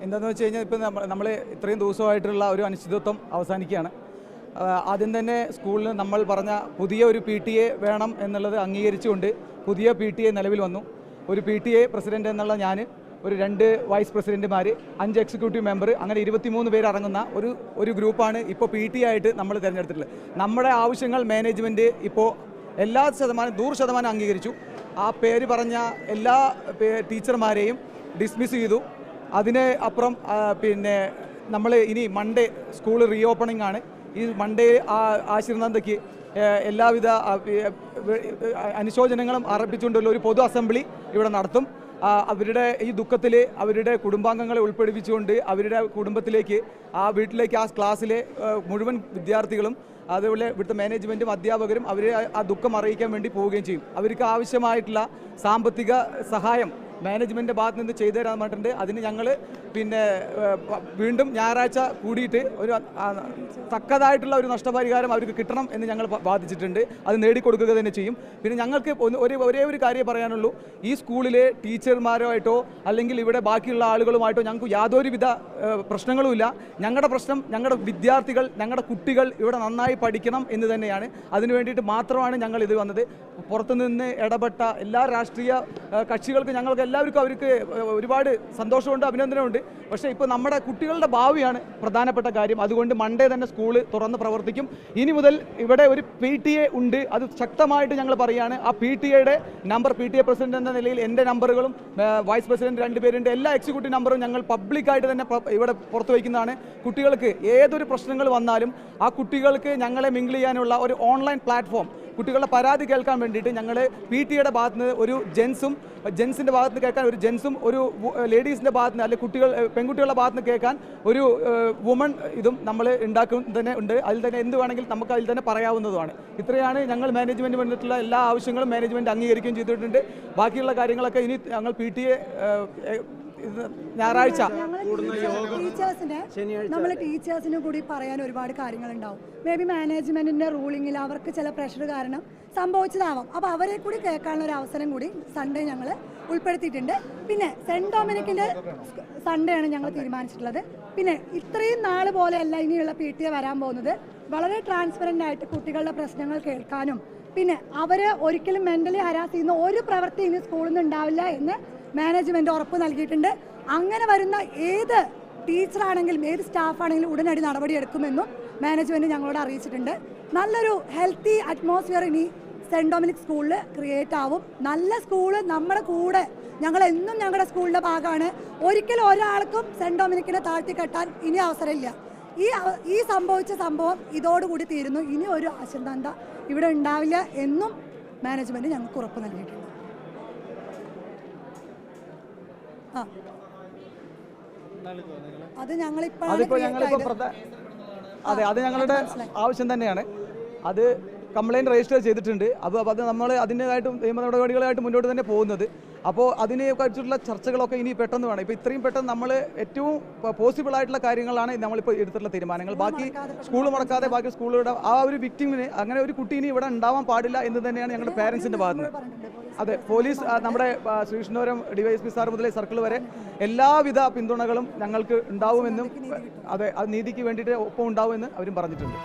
എന്താണെന്ന് വെച്ച് കഴിഞ്ഞാൽ ഇപ്പോൾ നമ്മൾ ഇത്രയും ദിവസമായിട്ടുള്ള ഒരു അനിശ്ചിതത്വം അവസാനിക്കുകയാണ്. ആദ്യം തന്നെ സ്കൂളിൽ നമ്മൾ പറഞ്ഞ പുതിയ ഒരു PTA വേണം എന്നുള്ളത് അംഗീകരിച്ചുകൊണ്ട് പുതിയ PTA നിലവിൽ വന്നു. ഒരു PTA പ്രസിഡന്റ് എന്നുള്ള ഞാൻ, ഒരു 2 വൈസ് പ്രസിഡന്റുമാർ, 5 എക്സിക്യൂട്ടീവ് മെമ്പർ, അങ്ങനെ 23 പേര് അടങ്ങുന്ന ഒരു ഗ്രൂപ്പാണ് ഇപ്പോൾ PTA ആയിട്ട് നമ്മൾ തിരഞ്ഞെടുത്തിട്ടുള്ളത്. നമ്മുടെ ആവശ്യങ്ങൾ മാനേജ്മെൻറ്റ് ഇപ്പോൾ 100% അംഗീകരിച്ചു. ആ പേര് പറഞ്ഞ എല്ലാ ടീച്ചർമാരെയും ഡിസ്മിസ് ചെയ്തു. അതിന് അപ്പുറം പിന്നെ നമ്മൾ ഇനി മൺഡേ സ്കൂൾ റീ ഓപ്പണിംഗ് ആണ്. ഈ മൺഡേ ആശീർവാദയ്ക്ക് എല്ലാവിധ അനുശോചനങ്ങളും അർപ്പിച്ചുകൊണ്ടുള്ള ഒരു പൊതു അസംബ്ലി ഇവിടെ നടത്തും. അവരുടെ ഈ ദുഃഖത്തിൽ അവരുടെ കുടുംബാംഗങ്ങളെ ഉൾപ്പെടുപ്പിച്ചുകൊണ്ട് അവരുടെ കുടുംബത്തിലേക്ക്, ആ വീട്ടിലേക്ക്, ആ ക്ലാസ്സിലെ മുഴുവൻ വിദ്യാർത്ഥികളും അതുപോലെ ഇവിടുത്തെ മാനേജ്മെൻറ്റും അധ്യാപകരും അവരെ ആ ദുഃഖം അറിയിക്കാൻ വേണ്ടി പോവുകയും ചെയ്യും. അവർക്ക് ആവശ്യമായിട്ടുള്ള സാമ്പത്തിക സഹായം മാനേജ്മെൻറ്റിൻ്റെ ഭാഗത്ത് നിന്ന് ചെയ്തു തരാൻ പറഞ്ഞിട്ടുണ്ട്. അതിന് ഞങ്ങൾ പിന്നെ വീണ്ടും ഞായറാഴ്ച കൂടിയിട്ട് ഒരു തക്കതായിട്ടുള്ള ഒരു നഷ്ടപരിഹാരം അവർക്ക് കിട്ടണം എന്ന് ഞങ്ങൾ ബാധിച്ചിട്ടുണ്ട്. അത് നേടിക്കൊടുക്കുക തന്നെ ചെയ്യും. പിന്നെ ഞങ്ങൾക്ക് ഒരേ ഒരു കാര്യം പറയാനുള്ളൂ. ഈ സ്കൂളിലെ ടീച്ചർമാരുമായിട്ടോ അല്ലെങ്കിൽ ഇവിടെ ബാക്കിയുള്ള ആളുകളുമായിട്ടോ ഞങ്ങൾക്ക് യാതൊരുവിധ പ്രശ്നങ്ങളുമില്ല. ഞങ്ങളുടെ പ്രശ്നം ഞങ്ങളുടെ വിദ്യാർത്ഥികൾ, ഞങ്ങളുടെ കുട്ടികൾ ഇവിടെ നന്നായി പഠിക്കണം എന്ന് തന്നെയാണ്. അതിനു വേണ്ടിയിട്ട് മാത്രമാണ് ഞങ്ങൾ ഇത് വന്നത്. പുറത്തുനിന്ന് ഇടപെട്ട എല്ലാ രാഷ്ട്രീയ കക്ഷികൾക്കും ഞങ്ങൾക്ക് എല്ലാവർക്കും അവർക്ക് ഒരുപാട് സന്തോഷമുണ്ട്, അഭിനന്ദനമുണ്ട്. പക്ഷേ ഇപ്പോൾ നമ്മുടെ കുട്ടികളുടെ ഭാവിയാണ് പ്രധാനപ്പെട്ട കാര്യം. അതുകൊണ്ട് മൺഡേ തന്നെ സ്കൂള് തുറന്ന് പ്രവർത്തിക്കും. ഇനി മുതൽ ഇവിടെ ഒരു PTA ഉണ്ട്. അത് ശക്തമായിട്ട് ഞങ്ങൾ പറയുകയാണ്. ആ PTAയുടെ നമ്പർ, PTA പ്രസിഡന്റ് എന്ന നിലയിൽ എൻ്റെ നമ്പറുകളും വൈസ് പ്രസിഡന്റ് 2 പേരുണ്ട്, എല്ലാ എക്സിക്യൂട്ടീവ് നമ്പറും ഞങ്ങൾ പബ്ലിക്കായിട്ട് തന്നെ ഇവിടെ പുറത്തു വയ്ക്കുന്നതാണ്. കുട്ടികൾക്ക് ഏതൊരു പ്രശ്നങ്ങൾ വന്നാലും ആ കുട്ടികൾക്ക് ഞങ്ങളെ മിങ്കിൾ ചെയ്യാനുള്ള ഒരു ഓൺലൈൻ പ്ലാറ്റ്ഫോം, കുട്ടികളുടെ പരാതി കേൾക്കാൻ വേണ്ടിയിട്ട് ഞങ്ങൾ PTAയുടെ ഭാഗത്ത് നിന്ന് ഒരു ജെൻസിൻ്റെ ഭാഗത്ത് നിന്ന് കേൾക്കാൻ ഒരു ജെൻസും, ഒരു ലേഡീസിൻ്റെ ഭാഗത്ത് നിന്ന് അല്ലെങ്കിൽ പെൺകുട്ടികളുടെ ഭാഗത്ത് നിന്ന് കേൾക്കാൻ ഒരു വുമൺ ഇതും നമ്മൾ ഉണ്ടാക്കും തന്നെ ഉണ്ട്. അതിൽ തന്നെ എന്ത് വേണമെങ്കിൽ നമുക്ക് അതിൽ തന്നെ പറയാവുന്നതുമാണ്. ഇത്രയാണ് ഞങ്ങൾ മാനേജ്മെൻറ്റ് വന്നിട്ടുള്ള എല്ലാ ആവശ്യങ്ങളും മാനേജ്മെൻറ്റ് അംഗീകരിക്കുകയും ചെയ്തിട്ടുണ്ട്. ബാക്കിയുള്ള കാര്യങ്ങളൊക്കെ ഇനി ഞങ്ങൾ PTA ഞായറാഴ്ച നമ്മൾ ടീച്ചേഴ്സിന് കൂടി പറയാൻ ഒരുപാട് കാര്യങ്ങളുണ്ടാവും. മേ ബി മാനേജ്മെന്റിന്റെ റൂളിങ്ങിൽ അവർക്ക് ചില പ്രഷർ കാരണം സംഭവിച്ചതാവാം. അപ്പോൾ അവരെ കൂടി കേൾക്കാനുള്ള ഒരു അവസരം കൂടി സൺഡേ ഞങ്ങൾ ഉൾപ്പെടുത്തിയിട്ടുണ്ട്. പിന്നെ സെന്റ് ഡൊമിനിക്കിന്റെ സൺഡേ ആണ് ഞങ്ങൾ തീരുമാനിച്ചിട്ടുള്ളത്. പിന്നെ ഇത്രയും നാൾ പോലെയല്ല ഇനിയുള്ള PTA വരാൻ പോകുന്നത്. വളരെ ട്രാൻസ്പെറൻ്റ് ആയിട്ട് കുട്ടികളുടെ പ്രശ്നങ്ങൾ കേൾക്കാനും പിന്നെ അവരെ ഒരിക്കലും മെൻ്റലി ഹരാസ് ചെയ്യുന്ന ഒരു പ്രവൃത്തി ഇനി സ്കൂളിൽ നിന്ന് ഉണ്ടാവില്ല എന്ന് മാനേജ്മെൻറ്റ് ഉറപ്പ് നൽകിയിട്ടുണ്ട്. അങ്ങനെ വരുന്ന ഏത് ടീച്ചറാണെങ്കിലും ഏത് സ്റ്റാഫാണെങ്കിലും ഉടനടി നടപടിയെടുക്കുമെന്നും മാനേജ്മെൻറ്റ് ഞങ്ങളോട് അറിയിച്ചിട്ടുണ്ട്. നല്ലൊരു ഹെൽത്തി അറ്റ്മോസ്ഫിയർ ഇനി സെൻറ്റ് ഡൊമിനിക് സ്കൂളിൽ ക്രിയേറ്റ് ആവും. നല്ല സ്കൂള് നമ്മുടെ കൂടെ, ഞങ്ങളെന്നും ഞങ്ങളുടെ സ്കൂളിൻ്റെ ഭാഗമാണ്. ഒരിക്കലും ഒരാൾക്കും സെൻറ്റ് ഡൊമിനിക്കിനെ താഴ്ത്തിക്കെട്ടാൻ ഇനി അവസരമില്ല. ഈ സംഭവിച്ച സംഭവം ഇതോടുകൂടി തീരുന്നു. ഇനി ഒരു അശ്രദ്ധ ഇവിടെ ഉണ്ടാവില്ല എന്നും മാനേജ്മെൻറ്റ് ഞങ്ങൾക്ക് ഉറപ്പ് നൽകിയിട്ടുണ്ട്. അത് ഞങ്ങളുടെ ആവശ്യം തന്നെയാണ്. അത് കംപ്ലയിൻറ്റ് രജിസ്റ്റർ ചെയ്തിട്ടുണ്ട്. അപ്പോൾ അത് നമ്മൾ അതിൻ്റെതായിട്ടും നിയമ നടപടികളായിട്ട് മുന്നോട്ട് തന്നെ പോകുന്നത്. അപ്പോൾ അതിനെ കുറിച്ചുള്ള ചർച്ചകളൊക്കെ ഇനി പെട്ടെന്ന് വേണം. ഇപ്പോൾ ഇത്രയും പെട്ടെന്ന് നമ്മൾ ഏറ്റവും പോസിബിൾ ആയിട്ടുള്ള കാര്യങ്ങളാണ് നമ്മളിപ്പോൾ എടുത്തിട്ടുള്ള തീരുമാനങ്ങൾ. ബാക്കി സ്കൂൾ മുടക്കാതെ ബാക്കി സ്കൂളുകളുടെ ആ ഒരു വിക്ടിമിന്, അങ്ങനെ ഒരു കുട്ടി ഇനി ഇവിടെ ഉണ്ടാവാൻ പാടില്ല എന്ന് തന്നെയാണ് ഞങ്ങളുടെ പാരൻസിൻ്റെ ഭാഗത്ത് നിന്ന്. അതെ, പോലീസ്, നമ്മുടെ ശ്രീകൃഷ്ണപുരം DYSP സാർ മുതലേ സർക്കിൾ വരെ എല്ലാവിധ പിന്തുണകളും ഞങ്ങൾക്ക് ഉണ്ടാവുമെന്നും, അതെ, അത് നീതിക്ക് വേണ്ടിയിട്ട് ഒപ്പം ഉണ്ടാവുമെന്ന് അവരും പറഞ്ഞിട്ടുണ്ട്.